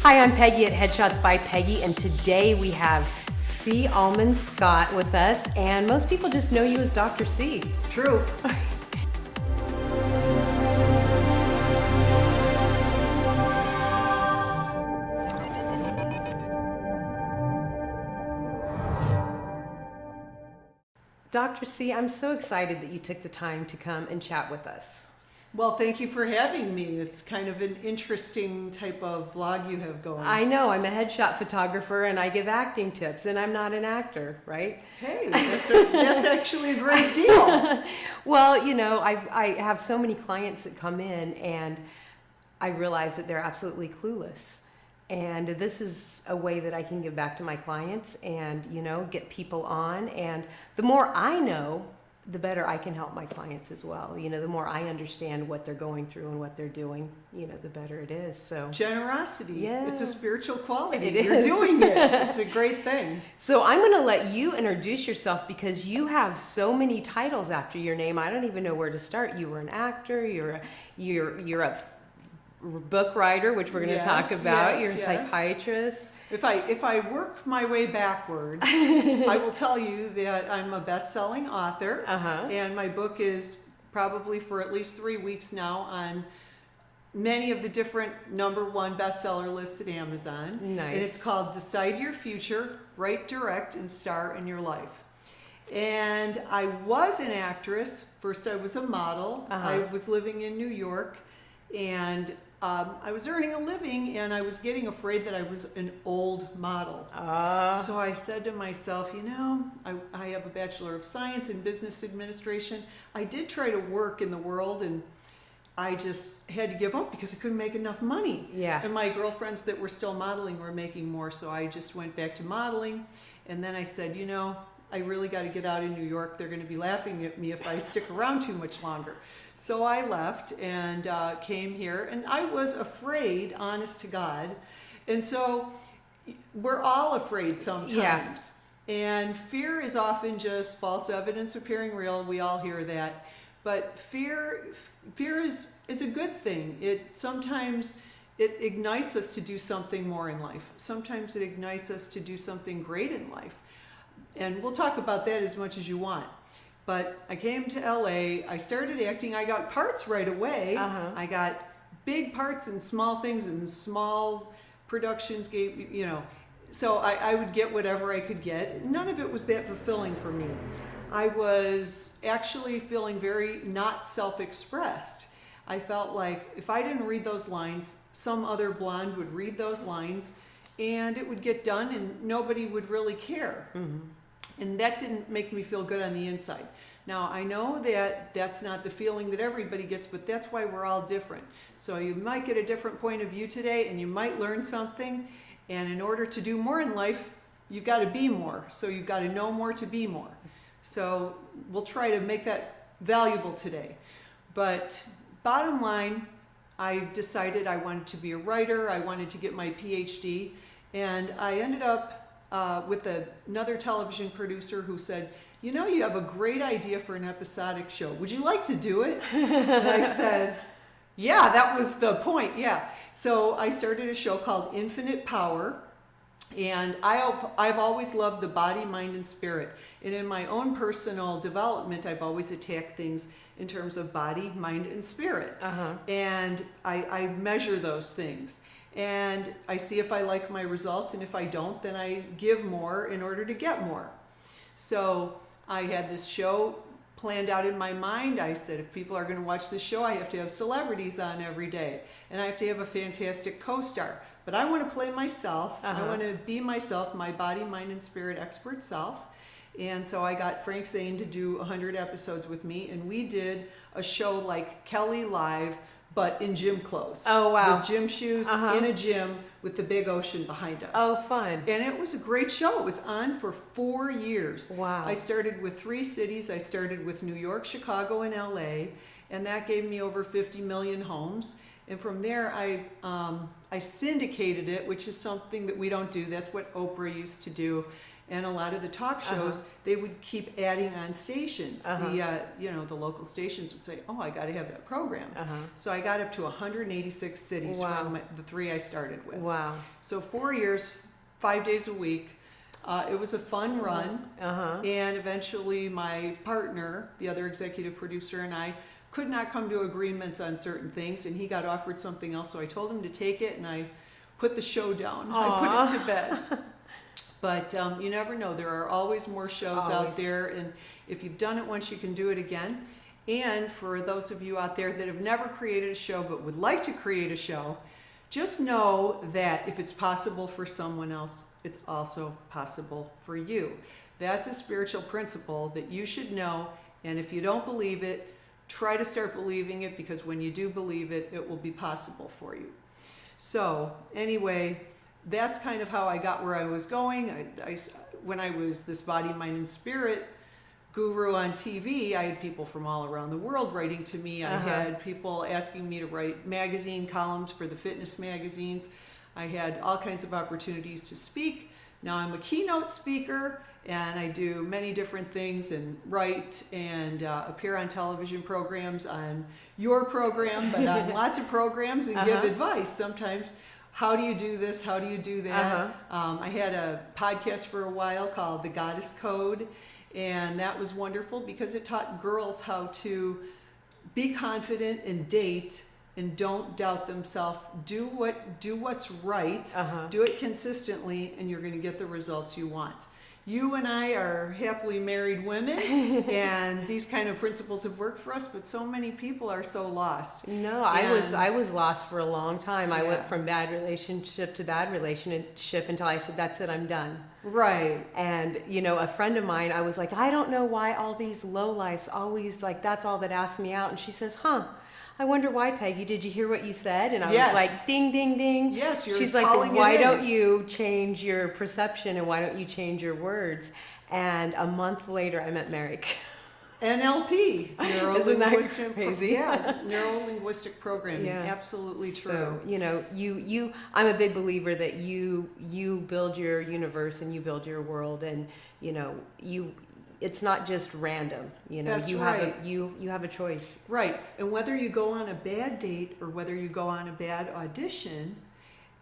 Hi, I'm Peggy at Headshots by Peggy, and today we have C. Allman-Scott with us, and most people just know you as Dr. C. True. Dr. C, I'm so excited that you took the time to come and chat with us. Well, thank you for having me. It's kind of an interesting type of vlog you have going. I know, I'm a headshot photographer and I give acting tips, and I'm not an actor, right? Hey, that's actually a great deal. Well, you know, I have so many clients that come in and I realize that they're absolutely clueless. And this is a way that I can give back to my clients and, you know, get people on. And the more I know, the better I can help my clients as well. You know, the more I understand what they're going through and what they're doing, you know, the better it is. So generosity. Yeah. It's a spiritual quality. You're doing it. It's a great thing. So I'm going to let you introduce yourself because you have so many titles after your name. I don't even know where to start. You were an actor. You're a book writer, which we're going to talk about. You're a psychiatrist. If I work my way backward, I will tell you that I'm a best-selling author, and my book is probably for at least 3 weeks now on many of the different #1 bestseller lists at Amazon. Nice. And it's called Decide Your Future, Write, Direct, and Star in Your Life. And I was an actress. First I was a model. I was living in New York, and I was earning a living, and I was getting afraid that I was an old model. So I said to myself, you know, I have a Bachelor of Science in Business Administration. I did try to work in the world, and I just had to give up because I couldn't make enough money. Yeah. And my girlfriends that were still modeling were making more, so I just went back to modeling. And then I said, you know, I really got to get out of New York. They're going to be laughing at me if I stick around too much longer. So I left and came here, and I was afraid, honest to God. And so we're all afraid sometimes. Yeah. And fear is often just false evidence appearing real. We all hear that. But fear is a good thing. Sometimes it ignites us to do something more in life. Sometimes it ignites us to do something great in life. And we'll talk about that as much as you want. But I came to LA, I started acting, I got parts right away. I got big parts in small things and small productions, you know. So I would get whatever I could get. None of it was that fulfilling for me. I was actually feeling very not self-expressed. I felt like if I didn't read those lines, some other blonde would read those lines and it would get done and nobody would really care. And that didn't make me feel good on the inside. Now, I know that that's not the feeling that everybody gets, but that's why we're all different. So you might get a different point of view today, and you might learn something. And in order to do more in life, you've got to be more. So you've got to know more to be more. So we'll try to make that valuable today. But bottom line, I decided I wanted to be a writer. I wanted to get my PhD. And I ended up with another television producer who said, you know, you have a great idea for an episodic show. Would you like to do it? And I said, yeah, that was the point, yeah. So I started a show called Infinite Power. And I've always loved the body, mind, and spirit. And in my own personal development, I've always attacked things in terms of body, mind, and spirit. And I measure those things. And I see if I like my results, and if I don't, then I give more in order to get more. So I had this show planned out in my mind. I said, if people are going to watch this show, I have to have celebrities on every day, and I have to have a fantastic co-star. But I want to play myself. I want to be myself, my body, mind, and spirit expert self. And so I got Frank Zane to do 100 episodes with me, and we did a show like Kelly Live, but in gym clothes. Oh, wow. With gym shoes, in a gym, with the big ocean behind us. Oh, fun. And it was a great show. It was on for 4 years. Wow. I started with 3 cities. I started with New York, Chicago, and LA, and that gave me over 50 million homes. And from there, I syndicated it, which is something that we don't do. That's what Oprah used to do. And a lot of the talk shows, they would keep adding on stations. The local stations would say, "Oh, I got to have that program." So I got up to 186 cities from the 3 I started with. Wow. So 4 years, 5 days a week. It was a fun run. And eventually my partner, the other executive producer, and I could not come to agreements on certain things, and he got offered something else. So I told him to take it, and I put the show down. I put it to bed. But you never know. There are always more shows out there, and if you've done it once, you can do it again. And for those of you out there that have never created a show but would like to create a show, just know that if it's possible for someone else, it's also possible for you. That's a spiritual principle that you should know, and if you don't believe it, try to start believing it, because when you do believe it, it will be possible for you. So anyway, that's kind of how I got where I was going. When I was this body, mind, and spirit guru on TV, I had people from all around the world writing to me. I had people asking me to write magazine columns for the fitness magazines. I had all kinds of opportunities to speak. Now I'm a keynote speaker, and I do many different things and write and appear on television programs, on your program, but on lots of programs, and give advice sometimes. How do you do this? How do you do that? I had a podcast for a while called The Goddess Code, and that was wonderful because it taught girls how to be confident and date and don't doubt themselves. Do what's right. Do it consistently, and you're going to get the results you want. You and I are happily married women, and these kind of principles have worked for us, but so many people are so lost. No, I was lost for a long time. I went from bad relationship to bad relationship until I said, "That's it, I'm done." Right. And, a friend of mine, I was like, "I don't know why all these lowlifes always, that's all that asks me out." And she says, "I wonder why, Peggy. Did you hear what you said?" And I was like, ding, ding, ding. Yes, you're She's calling like, "Why it in. don't you change your perception, and why don't you change your words?" And a month later, I met Merrick. NLP, Isn't that crazy? Neuro-linguistic programming. Absolutely true. So, I'm a big believer that you build your universe and you build your world, and it's not just random. That's you right. have a choice. Right. And whether you go on a bad date or whether you go on a bad audition,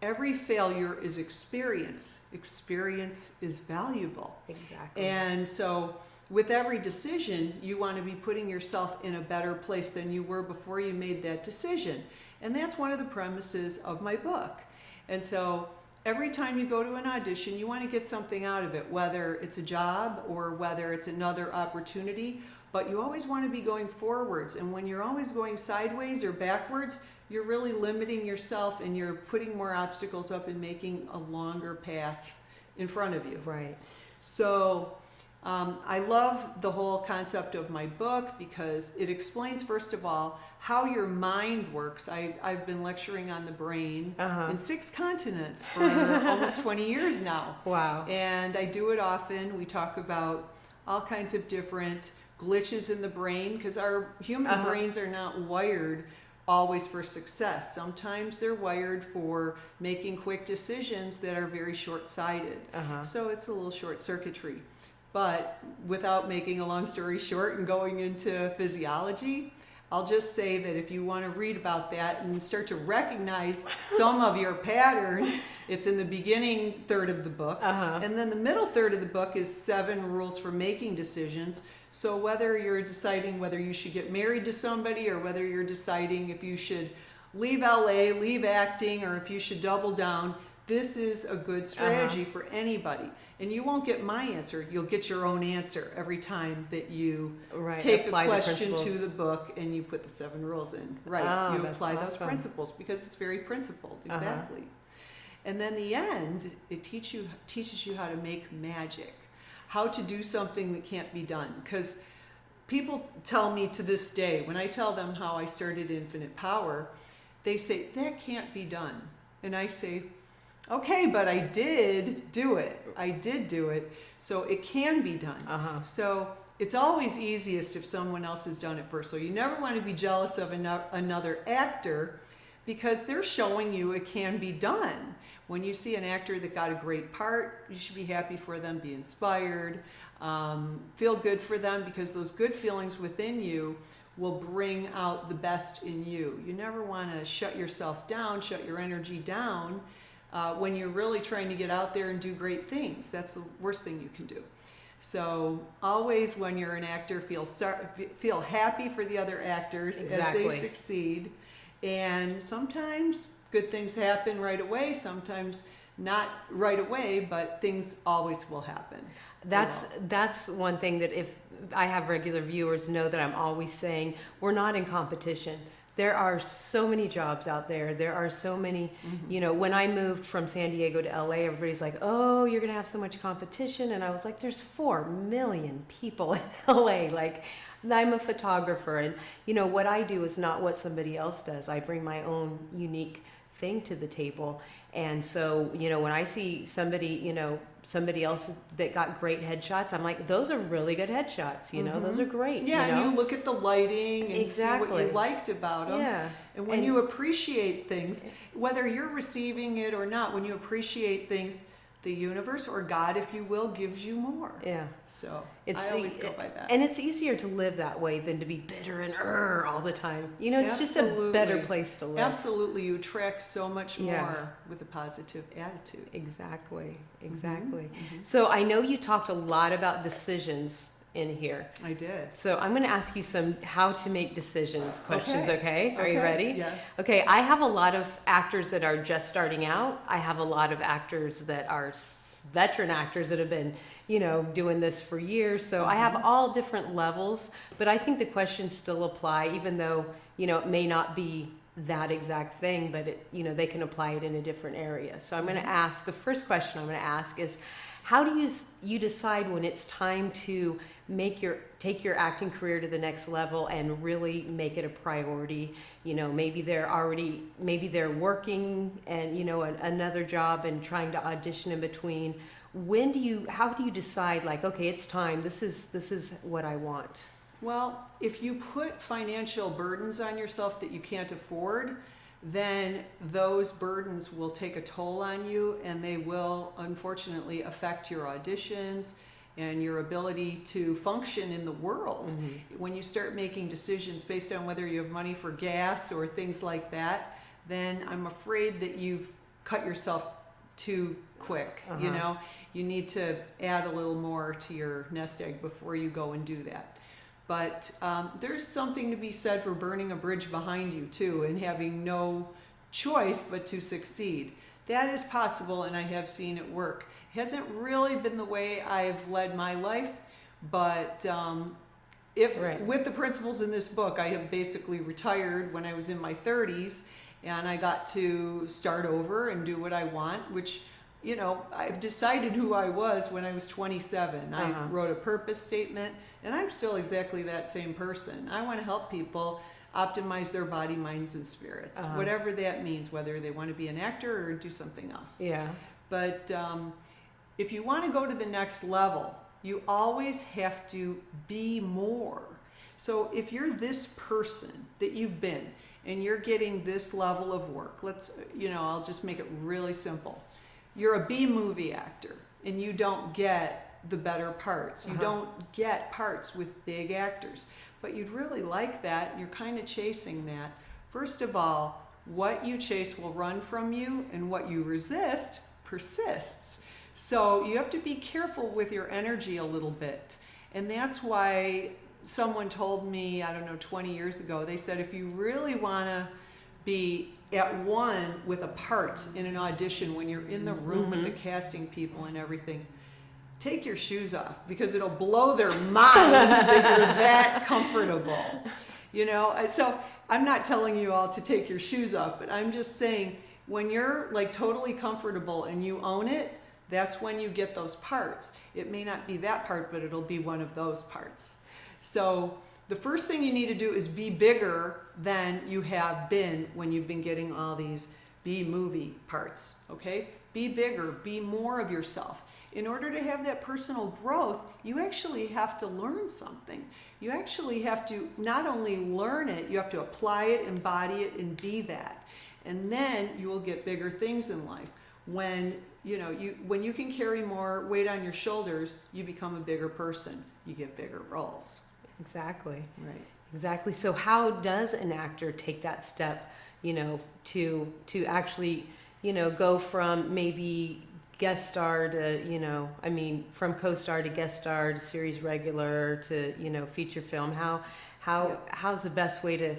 every failure is experience. Experience is valuable. Exactly. And so with every decision, you want to be putting yourself in a better place than you were before you made that decision. And that's one of the premises of my book. And so every time you go to an audition, you want to get something out of it, whether it's a job or whether it's another opportunity, but you always want to be going forwards. And when you're always going sideways or backwards, you're really limiting yourself, and you're putting more obstacles up and making a longer path in front of you. Right. So I love the whole concept of my book because it explains, first of all, how your mind works. I've been lecturing on the brain in 6 continents for almost 20 years now. Wow. And I do it often. We talk about all kinds of different glitches in the brain because our human brains are not wired always for success. Sometimes they're wired for making quick decisions that are very short-sighted. So it's a little short circuitry. But without making a long story short and going into physiology, I'll just say that if you want to read about that and start to recognize some of your patterns, it's in the beginning third of the book. And then the middle third of the book is 7 rules for making decisions. So whether you're deciding whether you should get married to somebody, or whether you're deciding if you should leave LA, leave acting, or if you should double down, this is a good strategy for anybody. And you won't get my answer. You'll get your own answer every time that you take a question to the book and you put the 7 rules in. Right. You apply those principles because it's very principled. Exactly. And then the end, it teaches you how to make magic, how to do something that can't be done. Because people tell me to this day, when I tell them how I started Infinite Power, they say, "That can't be done." And I say, "Okay, but I did do it. I did do it. So it can be done." So it's always easiest if someone else has done it first. So you never want to be jealous of another actor because they're showing you it can be done. When you see an actor that got a great part, you should be happy for them, be inspired, feel good for them, because those good feelings within you will bring out the best in you. You never want to shut yourself down, shut your energy down when you're really trying to get out there and do great things. That's the worst thing you can do. So always when you're an actor, feel happy for the other actors as they succeed. And sometimes good things happen right away, sometimes not right away, but things always will happen. That's one thing that if I have regular viewers know that I'm always saying, we're not in competition. There are so many jobs out there. There are so many, you know, when I moved from San Diego to LA, everybody's like, oh, you're going to have so much competition. And I was like, there's 4 million people in LA. Like, I'm a photographer. And, you know, what I do is not what somebody else does. I bring my own unique thing to the table. And so, you know, when I see somebody, you know, somebody else that got great headshots, I'm like, those are really good headshots, you know, those are great. Yeah, you know? and you look at the lighting and see what you liked about them. Yeah. And when you appreciate things, whether you're receiving it or not, when you appreciate things, the universe, or God, if you will, gives you more. Yeah. So I always go by that. And it's easier to live that way than to be bitter and all the time. You know, it's just a better place to live. Absolutely. You attract so much more with a positive attitude. Exactly. So I know you talked a lot about decisions in here. I did. So I'm going to ask you some how to make decisions questions, okay? Are you ready? Yes. Okay, I have a lot of actors that are just starting out. I have a lot of actors that are veteran actors that have been, you know, doing this for years. So I have all different levels, but I think the questions still apply, even though, you know, it may not be that exact thing, but it, you know, they can apply it in a different area. So I'm going to ask, the first question I'm going to ask is, how do you decide when it's time to take your acting career to the next level and really make it a priority? You know, maybe they're working and, you know, another job and trying to audition in between. How do you decide, like, okay, it's time, this is what I want? Well, if you put financial burdens on yourself that you can't afford, then those burdens will take a toll on you, and they will unfortunately affect your auditions and your ability to function in the world. When you start making decisions based on whether you have money for gas or things like that, then I'm afraid that you've cut yourself too quick. You know, you need to add a little more to your nest egg before you go and do that. But there's something to be said for burning a bridge behind you too, and having no choice but to succeed. That is possible, and I have seen it work. It hasn't really been the way I've led my life, but with the principles in this book, I have basically retired when I was in my 30s, and I got to start over and do what I want, which, you know, I've decided who I was when I was 27. I wrote a purpose statement, and I'm still exactly that same person. I want to help people optimize their body, minds, and spirits, whatever that means, whether they want to be an actor or do something else. Yeah. But if you want to go to the next level, you always have to be more. So if you're this person that you've been, and you're getting this level of work, I'll just make it really simple. You're a B movie actor, and you don't get the better parts. You don't get parts with big actors, but you'd really like that. You're kind of chasing that. First of all, what you chase will run from you, and what you resist persists. So you have to be careful with your energy a little bit. And that's why someone told me, 20 years ago, they said, if you really want to be at one with a part in an audition, when you're in the room with the casting people and everything, take your shoes off, because it'll blow their mind that you're that comfortable. You know, so I'm not telling you all to take your shoes off, but I'm just saying, when you're like totally comfortable and you own it, that's when you get those parts. It may not be that part, but it'll be one of those parts. So the first thing you need to do is be bigger than you have been when you've been getting all these B movie parts, okay? Be bigger, be more of yourself. In order to have that personal growth, you actually have to learn something. You actually have to not only learn it, you have to apply it, embody it, and be that. And then you will get bigger things in life. When when you can carry more weight on your shoulders, you become a bigger person. You get bigger roles. Exactly. Right. Exactly. So how does an actor take that step, to actually, go from maybe guest star to, from co-star to guest star to series regular to, feature film? How's the best way to,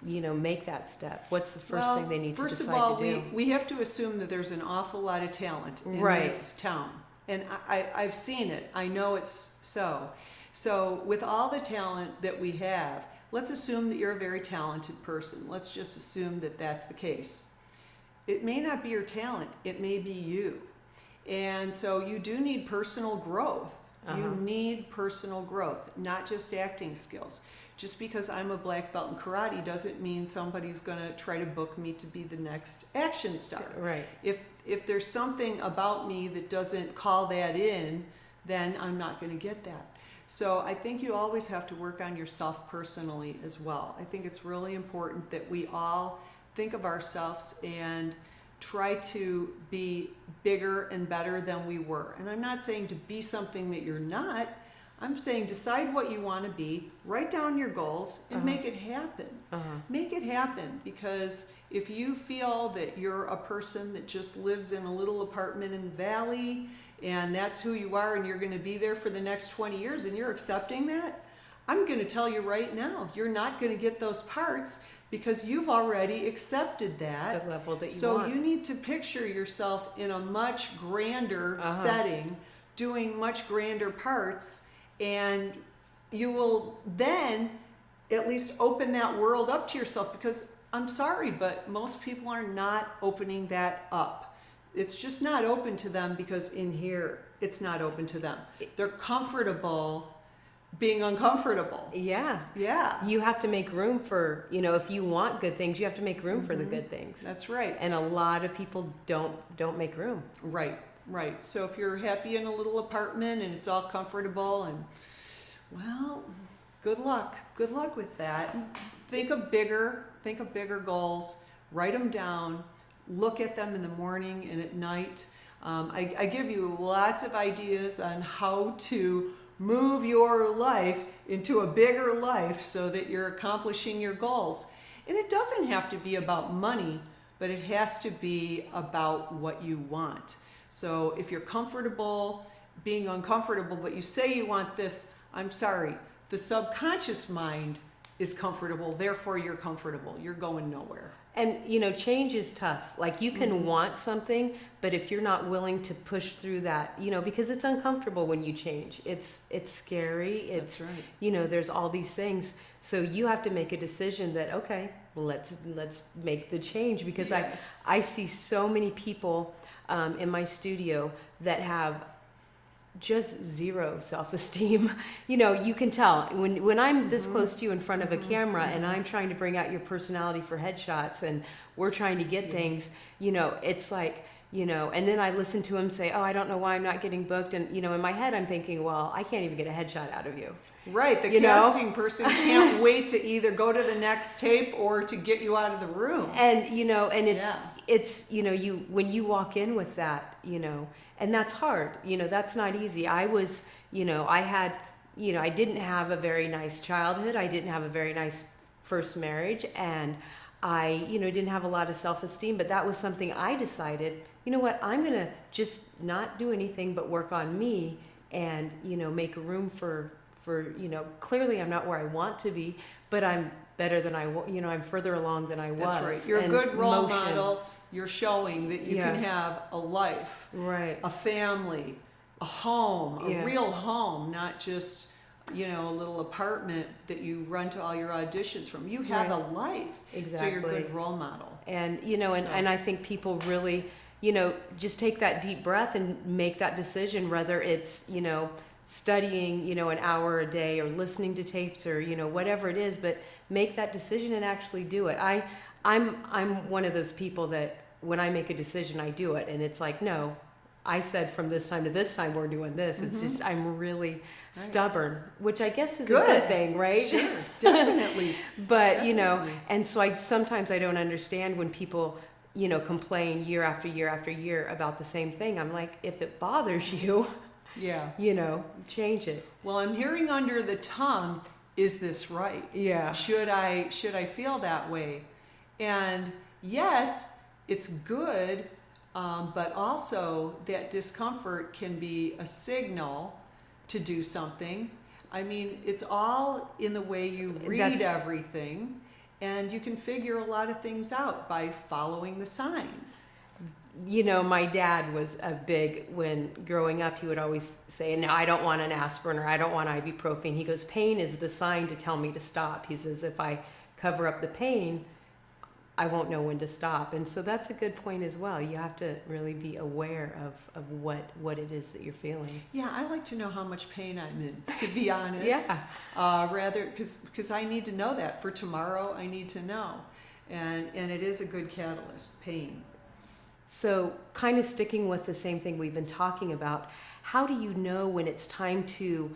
make that step? What's the first thing they need to decide to do? First of all, we have to assume that there's an awful lot of talent in this town. And I've seen it. I know it's so. So with all the talent that we have, let's assume that you're a very talented person. Let's just assume that that's the case. It may not be your talent. It may be you. And so you do need personal growth. You need personal growth, not just acting skills. Just because I'm a black belt in karate doesn't mean somebody's going to try to book me to be the next action star. Right. If there's something about me that doesn't call that in, then I'm not going to get that. So I think you always have to work on yourself personally as well. I think it's really important that we all think of ourselves and try to be bigger and better than we were. And I'm not saying to be something that you're not. I'm saying decide what you want to be, write down your goals, and make it happen. Make it happen, because if you feel that you're a person that just lives in a little apartment in the valley and that's who you are and you're going to be there for the next 20 years and you're accepting that, I'm going to tell you right now, you're not going to get those parts because you've already accepted that. The level that you so want. You need to picture yourself in a much grander setting, doing much grander parts, and you will then at least open that world up to yourself, because I'm sorry, but most people are not opening that up. It's just not open to them because in here it's not open to them. They're comfortable being uncomfortable. Yeah. Yeah. You have to make room for, if you want good things, you have to make room for the good things. That's right. And a lot of people don't make room. Right. Right. So if you're happy in a little apartment and it's all comfortable, and well, good luck. Good luck with that. Think of bigger goals, write them down, look at them in the morning and at night. I give you lots of ideas on how to move your life into a bigger life so that you're accomplishing your goals. And it doesn't have to be about money, but it has to be about what you want. So if you're comfortable being uncomfortable, but you say you want this, I'm sorry, the subconscious mind is comfortable, therefore you're comfortable. You're going nowhere. And, change is tough. Like, you can want something, but if you're not willing to push through that, because it's uncomfortable when you change. It's scary. It's, That's right. There's all these things. So you have to make a decision that, okay, let's make the change, because Yes. I see so many people in my studio that have just zero self-esteem. You can tell when I'm this close to you in front of a camera and I'm trying to bring out your personality for headshots and we're trying to get things, it's like, and then I listen to him say, oh, I don't know why I'm not getting booked. And, in my head, I'm thinking, well, I can't even get a headshot out of you. Right. The casting person can't wait to either go to the next tape or to get you out of the room. And, and it's, you, when you walk in with that, and that's hard, that's not easy. I was, I had, I didn't have a very nice childhood. I didn't have a very nice first marriage, and I, didn't have a lot of self-esteem, but that was something I decided, what, I'm going to just not do anything but work on me and, make room for, clearly I'm not where I want to be, but I'm better than I'm further along than I was. That's right. You're a good role model. You're showing that you can have a life, right, a family, a home, a real home, not just, a little apartment that you run to all your auditions from. You have a life. Exactly. So you're a good role model. And, and I think people really, just take that deep breath and make that decision, whether it's, studying, an hour a day or listening to tapes or, whatever it is, but make that decision and actually do it. I'm one of those people that when I make a decision, I do it. And it's like, no, I said from this time to this time, we're doing this. It's just, I'm really stubborn, which I guess is a good thing, right? Sure, definitely. But, and so sometimes I don't understand when people complain year after year after year about the same thing. I'm like, if it bothers you, Yeah. change it. Well, I'm hearing under the tongue, is this right? Yeah. Should I feel that way? And yes, it's good, but also that discomfort can be a signal to do something. I mean, it's all in the way you read everything, and you can figure a lot of things out by following the signs. My dad was when growing up, he would always say, no, I don't want an aspirin or I don't want ibuprofen. He goes, pain is the sign to tell me to stop. He says, if I cover up the pain, I won't know when to stop. And so that's a good point as well. You have to really be aware of what it is that you're feeling. Yeah, I like to know how much pain I'm in, to be honest. Yeah. Rather, because I need to know that. For tomorrow, I need to know. And it is a good catalyst, pain. So kind of sticking with the same thing we've been talking about, how do you know when it's time to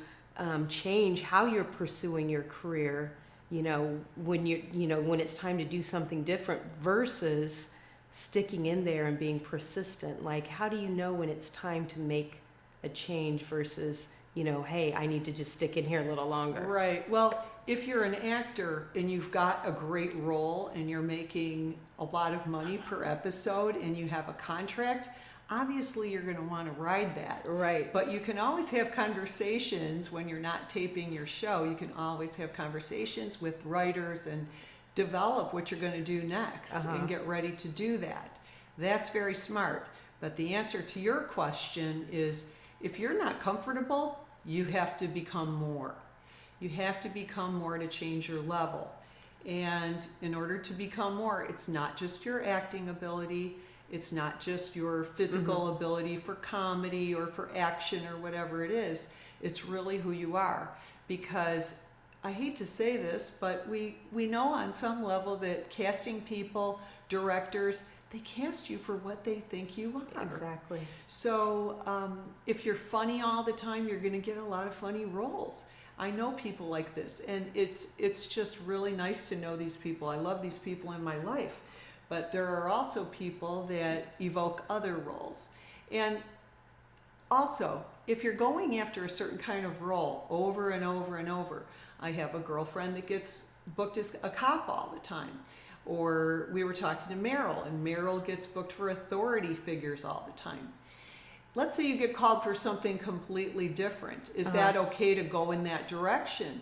change how you're pursuing your career? When it's time to do something different versus sticking in there and being persistent. Like, how do you know when it's time to make a change versus, hey, I need to just stick in here a little longer? Right. Well, if you're an actor and you've got a great role and you're making a lot of money per episode and you have a contract, obviously you're going to want to ride that. Right. But you can always have conversations when you're not taping your show. You can always have conversations with writers and develop what you're going to do next and get ready to do that. That's very smart. But the answer to your question is, if you're not comfortable, you have to become more. You have to become more to change your level. And in order to become more, it's not just your acting ability. It's not just your physical ability for comedy or for action or whatever it is. It's really who you are. Because I hate to say this, but we know on some level that casting people, directors, they cast you for what they think you are. Exactly. So if you're funny all the time, you're going to get a lot of funny roles. I know people like this, and it's just really nice to know these people. I love these people in my life. But there are also people that evoke other roles. And also, if you're going after a certain kind of role over and over and over, I have a girlfriend that gets booked as a cop all the time. Or we were talking to Meryl, and Meryl gets booked for authority figures all the time. Let's say you get called for something completely different. Is that okay to go in that direction?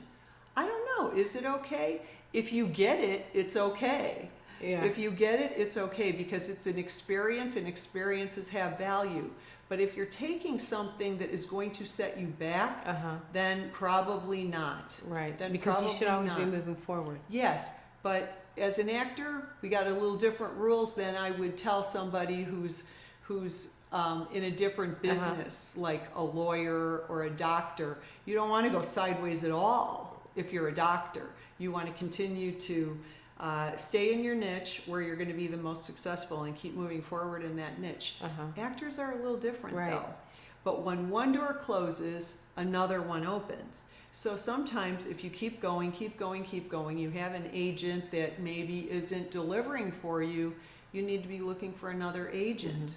I don't know. Is it okay? If you get it, it's okay. Yeah. If you get it, it's okay, because it's an experience and experiences have value. But if you're taking something that is going to set you back, then probably not. Right. Then because you should always probably be not. moving forward. Yes, but as an actor, we got a little different rules than I would tell somebody who's in a different business, like a lawyer or a doctor. You don't want to go sideways at all if you're a doctor. You want to continue to stay in your niche where you're going to be the most successful and keep moving forward in that niche. Actors are a little different though. But when one door closes, another one opens. So sometimes if you keep going, you have an agent that maybe isn't delivering for you, you need to be looking for another agent.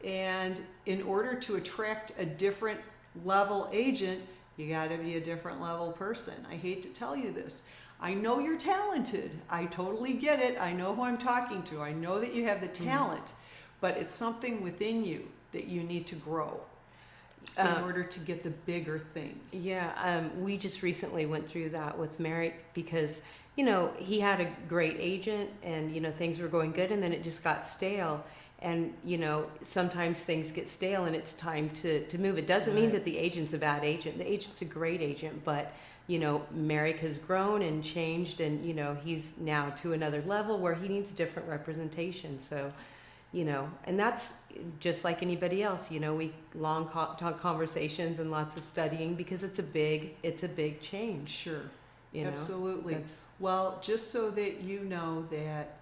And in order to attract a different level agent, you got to be a different level person. I hate to tell you this. I know you're talented. I totally get it. I know who I'm talking to. I know that you have the talent, but it's something within you that you need to grow in order to get the bigger things. Yeah, we just recently went through that with Merrick because, he had a great agent and, things were going good, and then it just got stale. And, sometimes things get stale and it's time to move. It doesn't mean that the agent's a bad agent. The agent's a great agent, but, Merrick has grown and changed, and, he's now to another level where he needs different representation. So, and that's just like anybody else, we long talk conversations and lots of studying because it's a big change. Sure. Absolutely. That's... Well, just so that you know that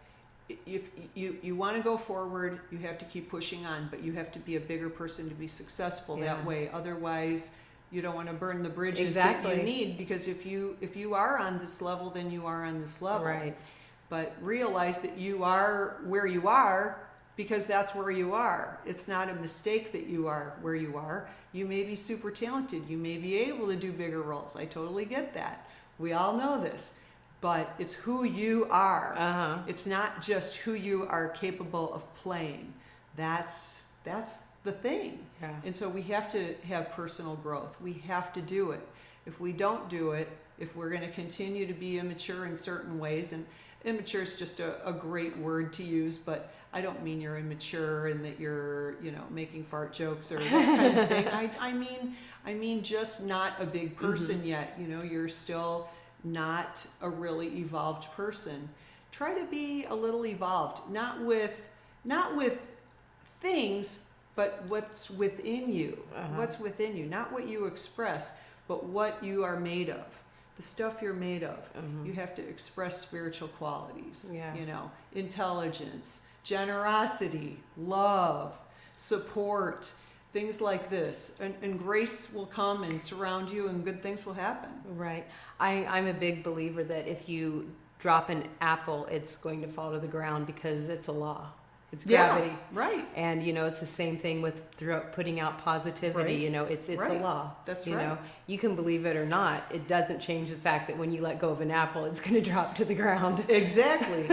if you want to go forward, you have to keep pushing on, but you have to be a bigger person to be successful that way. Otherwise, you don't want to burn the bridges that you need, because if you are on this level, then you are on this level. Right. But realize that you are where you are because that's where you are. It's not a mistake that you are where you are. You may be super talented. You may be able to do bigger roles. I totally get that. We all know this. But it's who you are. It's not just who you are capable of playing. That's the thing. Yeah. And so we have to have personal growth. We have to do it. If we don't do it, if we're going to continue to be immature in certain ways, and immature is just a great word to use, but I don't mean you're immature and that you're, making fart jokes or that kind of thing. I mean just not a big person yet. You're still not a really evolved person. Try to be a little evolved, not with things, but what's within you. What's within you, not what you express, but what you are made of. The stuff you're made of. You have to express spiritual qualities. Yeah. Intelligence, generosity, love, support, things like this. And grace will come and surround you, and good things will happen. Right. I'm a big believer that if you drop an apple, it's going to fall to the ground because it's a law. It's gravity. Yeah, right. And, it's the same thing with putting out positivity. Right. It's Right. a law. That's you right. know, you can believe it or not. It doesn't change the fact that when you let go of an apple, it's going to drop to the ground. Exactly.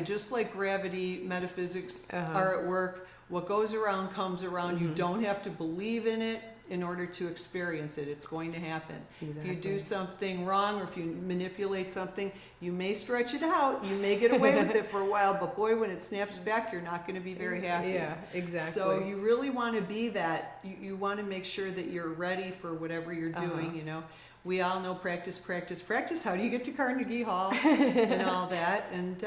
Just like gravity, metaphysics are at work. What goes around comes around. You don't have to believe in it in order to experience it. It's going to happen. Exactly. If you do something wrong, or if you manipulate something, you may stretch it out. You may get away with it for a while, but boy, when it snaps back, you're not going to be very happy. Yeah, exactly. So you really want to be that. You want to make sure that you're ready for whatever you're doing. We all know practice. How do you get to Carnegie Hall and all that? And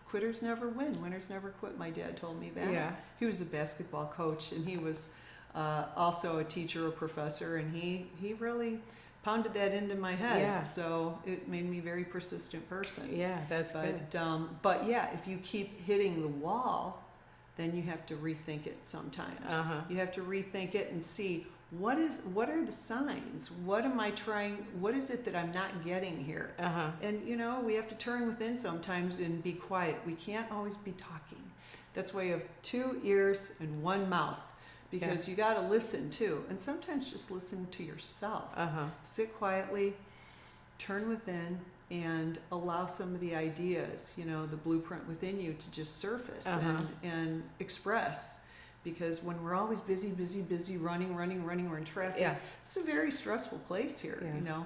quitters never win. Winners never quit. My dad told me that. Yeah. He was a basketball coach, and he was also a teacher, a professor, and he really pounded that into my head. Yeah. So it made me a very persistent person. Yeah, that's good. But yeah, if you keep hitting the wall, then you have to rethink it sometimes. You have to rethink it and see what are the signs? What am I trying? What is it that I'm not getting here? And we have to turn within sometimes and be quiet. We can't always be talking. That's why you have 2 ears and 1 mouth. Because you got to listen too, and sometimes just listen to yourself. Sit quietly, turn within, and allow some of the ideas, the blueprint within you to just surface and express. Because when we're always busy, running, we're in traffic. Yeah. It's a very stressful place here. Yeah.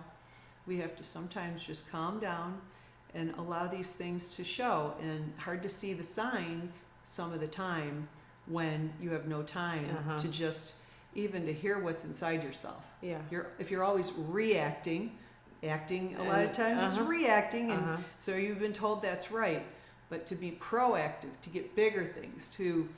We have to sometimes just calm down and allow these things to show. And hard to see the signs some of the time, when you have no time to just even to hear what's inside yourself. Yeah. If you're always reacting, acting a lot of times is reacting, and so you've been told that's right. But to be proactive, to get bigger things, to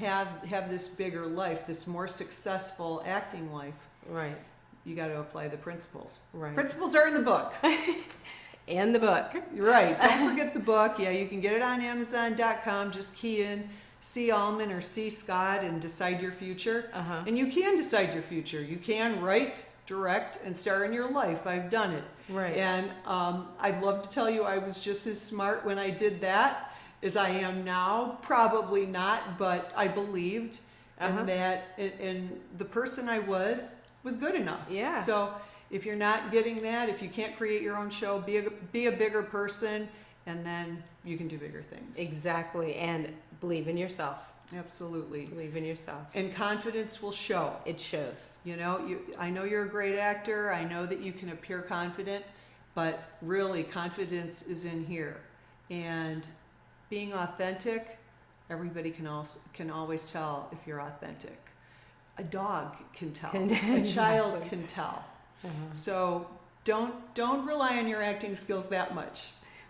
have this bigger life, this more successful acting life. Right. You got to apply the principles. Right. Principles are in the book. And the book. Right. Don't forget the book. Yeah, you can get it on Amazon.com. Just key in C. Allman or C. Scott and decide your future. And you can decide your future. You can write, direct, and star in your life. I've done it. Right. And I'd love to tell you I was just as smart when I did that as I am now. Probably not, but I believed in that, and the person I was good enough. Yeah. So if you're not getting that, if you can't create your own show, be a bigger person, and then you can do bigger things. Exactly. And believe in yourself. Absolutely. Believe in yourself. And confidence will show. It shows. I know you're a great actor. I know that you can appear confident, but really confidence is in here. And being authentic, everybody can always tell if you're authentic. A dog can tell. A child can tell. So don't rely on your acting skills that much.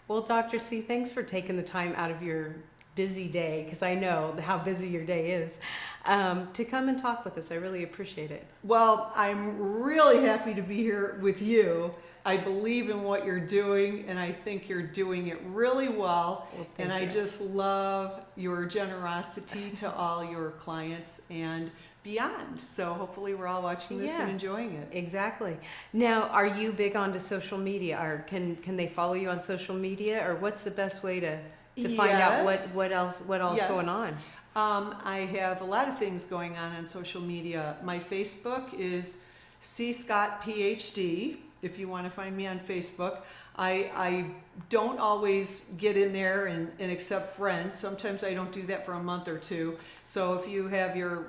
Well, Dr. C, thanks for taking the time out of your busy day, because I know how busy your day is, to come and talk with us. I really appreciate it. Well, I'm really happy to be here with you. I believe in what you're doing, and I think you're doing it really well. And I just love your generosity to all your clients and beyond. So hopefully we're all watching this and enjoying it. Exactly. Now, are you big onto social media, or can they follow you on social media, or what's the best way to to find out Yes. what else Yes. going on. I have a lot of things going on social media. My Facebook is C. Scott PhD. If you want to find me on Facebook, I don't always get in there and accept friends. Sometimes I don't do that for a month or two. So if you have your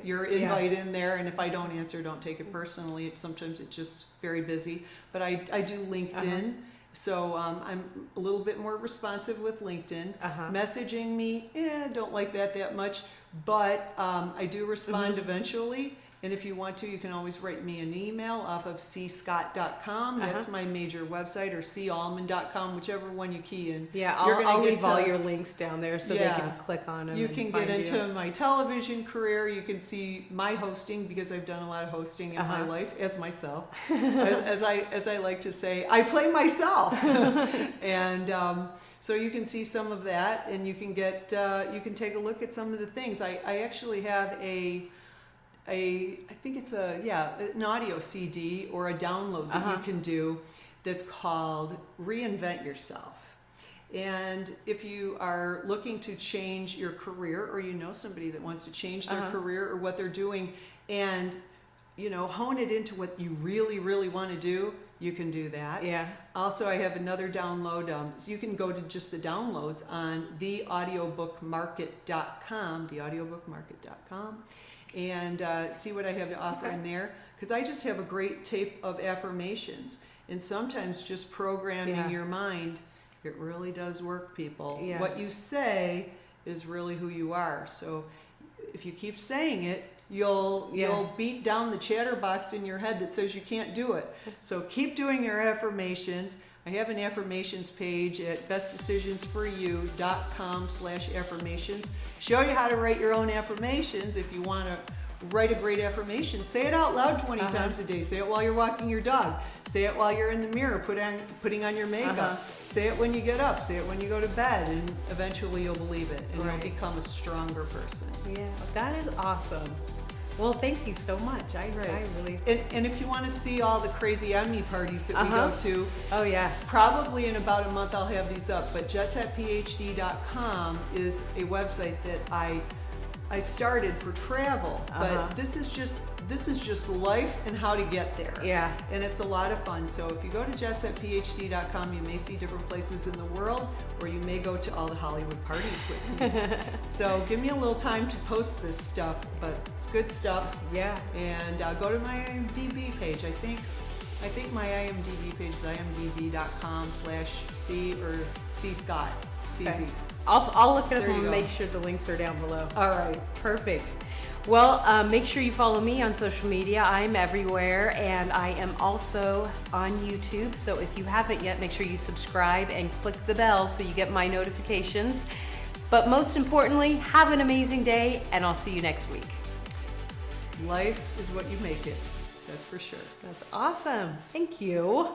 invite in there, and if I don't answer, don't take it personally. Sometimes it's just very busy. But I do LinkedIn. So I'm a little bit more responsive with LinkedIn. Messaging me, don't like that much, but I do respond eventually. And if you want to, you can always write me an email off of cscott.com. That's my major website, or callman.com, whichever one you key in. Yeah, You're gonna I'll get leave to- all your links down there so they Yeah. can click on them. You and can find get into you. my television career. You can see my hosting, because I've done a lot of hosting in my life as myself. as I like to say, I play myself. And so you can see some of that, and you can get you can take a look at some of the things. I actually have I think it's an audio CD or a download that you can do that's called Reinvent Yourself. And if you are looking to change your career, or you know somebody that wants to change their career or what they're doing, and hone it into what you really, really want to do, you can do that. Yeah. Also, I have another download. So you can go to just the downloads on theaudiobookmarket.com, and see what I have to offer in there. Because I just have a great tape of affirmations. And sometimes just programming your mind, it really does work, people. Yeah. What you say is really who you are. So if you keep saying it, you'll beat down the chatterbox in your head that says you can't do it. So keep doing your affirmations. I have an affirmations page at bestdecisionsforyou.com/affirmations. Show you how to write your own affirmations. If you want to write a great affirmation, say it out loud 20 times a day. Say it while you're walking your dog. Say it while you're in the mirror putting on your makeup. Say it when you get up. Say it when you go to bed, and eventually you'll believe it, and you'll become a stronger person. Yeah, that is awesome. Well, thank you so much. I really. And if you want to see all the crazy Emmy parties that we go to, Oh yeah. probably in about a month I'll have these up. But jetsetphd.com is a website that I started for travel, but this is just life and how to get there. Yeah. And it's a lot of fun. So if you go to jetsetphd.com, you may see different places in the world, or you may go to all the Hollywood parties with me. So give me a little time to post this stuff, but it's good stuff. Yeah. And go to my IMDb page. I think my IMDb page is imdb.com/C or C Scott. It's easy. I'll look it up There you and go. make sure the links are down below. All right. Perfect. Well, make sure you follow me on social media. I'm everywhere, and I am also on YouTube. So if you haven't yet, make sure you subscribe and click the bell so you get my notifications. But most importantly, have an amazing day, and I'll see you next week. Life is what you make it. That's for sure. That's awesome. Thank you.